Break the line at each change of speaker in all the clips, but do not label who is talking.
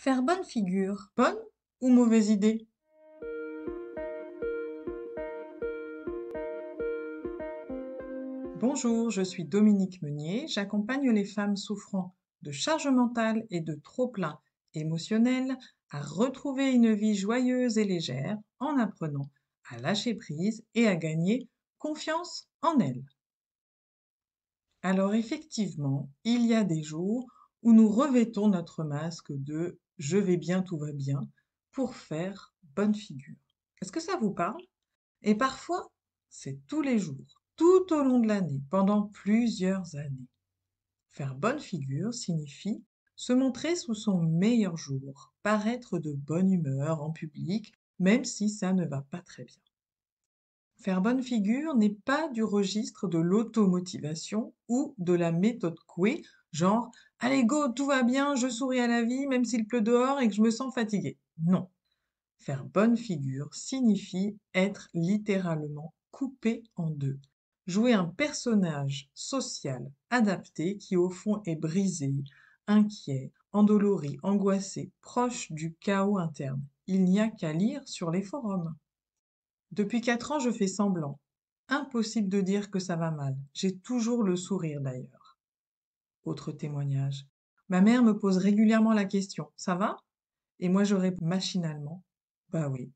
Faire bonne figure.
Bonne ou mauvaise idée? Bonjour, je suis Dominique Meunier. J'accompagne les femmes souffrant de charge mentale et de trop-plein émotionnel à retrouver une vie joyeuse et légère en apprenant à lâcher prise et à gagner confiance en elles. Alors effectivement, il y a des jours où nous revêtons notre masque de «je vais bien, tout va bien» pour faire bonne figure. Est-ce que ça vous parle? Et parfois, c'est tous les jours, tout au long de l'année, pendant plusieurs années. Faire bonne figure signifie se montrer sous son meilleur jour, paraître de bonne humeur en public, même si ça ne va pas très bien. Faire bonne figure n'est pas du registre de l'automotivation ou de la méthode Coué, genre «Allez go, tout va bien, je souris à la vie, même s'il pleut dehors et que je me sens fatiguée». Non. Faire bonne figure signifie être littéralement coupé en deux. Jouer un personnage social adapté qui au fond est brisé, inquiet, endolori, angoissé, proche du chaos interne. Il n'y a qu'à lire sur les forums. Depuis 4 ans, je fais semblant. Impossible de dire que ça va mal. J'ai toujours le sourire d'ailleurs. Autre témoignage. Ma mère me pose régulièrement la question: ça va? Et moi je réponds machinalement: bah oui.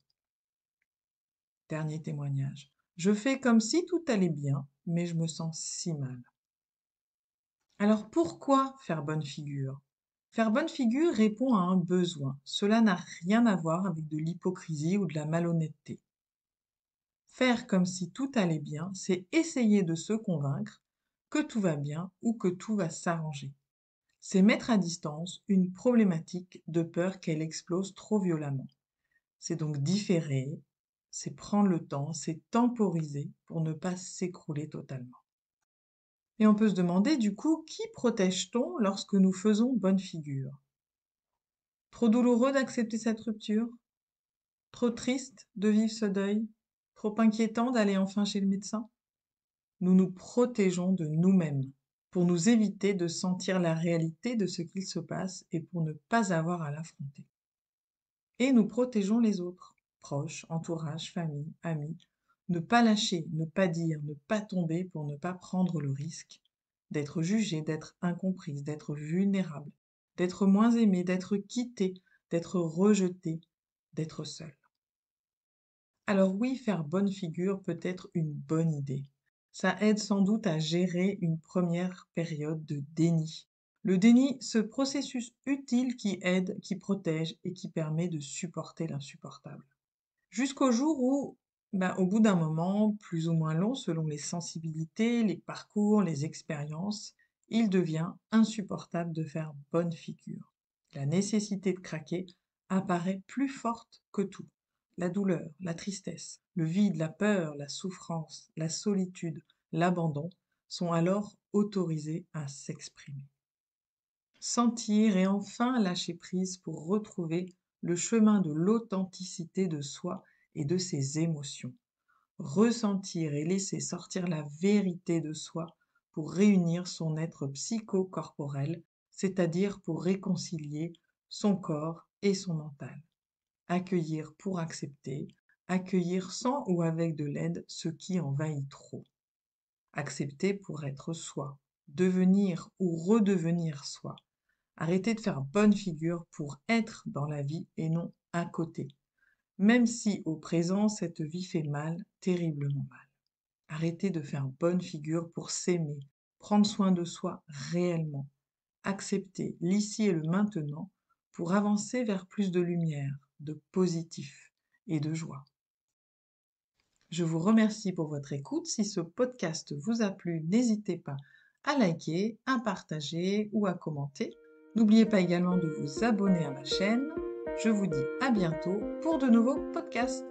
Dernier témoignage. Je fais comme si tout allait bien, mais je me sens si mal. Alors pourquoi faire bonne figure? Faire bonne figure répond à un besoin. Cela n'a rien à voir avec de l'hypocrisie ou de la malhonnêteté. Faire comme si tout allait bien, c'est essayer de se convaincre que tout va bien ou que tout va s'arranger. C'est mettre à distance une problématique de peur qu'elle explose trop violemment. C'est donc différer, c'est prendre le temps, c'est temporiser pour ne pas s'écrouler totalement. Et on peut se demander du coup, qui protège-t-on lorsque nous faisons bonne figure? Trop douloureux d'accepter cette rupture? Trop triste de vivre ce deuil? Trop inquiétant d'aller enfin chez le médecin? Nous nous protégeons de nous-mêmes pour nous éviter de sentir la réalité de ce qu'il se passe et pour ne pas avoir à l'affronter. Et nous protégeons les autres, proches, entourage, famille, amis. Ne pas lâcher, ne pas dire, ne pas tomber pour ne pas prendre le risque d'être jugée, d'être incomprise, d'être vulnérable, d'être moins aimée, d'être quittée, d'être rejetée, d'être seule. Alors oui, faire bonne figure peut être une bonne idée. Ça aide sans doute à gérer une première période de déni. Le déni, ce processus utile qui aide, qui protège et qui permet de supporter l'insupportable. Jusqu'au jour où, au bout d'un moment, plus ou moins long selon les sensibilités, les parcours, les expériences, il devient insupportable de faire bonne figure. La nécessité de craquer apparaît plus forte que tout. La douleur, la tristesse, le vide, la peur, la souffrance, la solitude, l'abandon sont alors autorisés à s'exprimer. Sentir et enfin lâcher prise pour retrouver le chemin de l'authenticité de soi et de ses émotions. Ressentir et laisser sortir la vérité de soi pour réunir son être psychocorporel, c'est-à-dire pour réconcilier son corps et son mental. Accueillir pour accepter, accueillir sans ou avec de l'aide ce qui envahit trop. Accepter pour être soi, devenir ou redevenir soi. Arrêter de faire bonne figure pour être dans la vie et non à côté, même si au présent cette vie fait mal, terriblement mal. Arrêter de faire bonne figure pour s'aimer, prendre soin de soi réellement, accepter l'ici et le maintenant pour avancer vers plus de lumière, de positif et de joie. Je vous remercie pour votre écoute. Si ce podcast vous a plu, n'hésitez pas à liker, à partager ou à commenter. N'oubliez pas également de vous abonner à ma chaîne. Je vous dis à bientôt pour de nouveaux podcasts.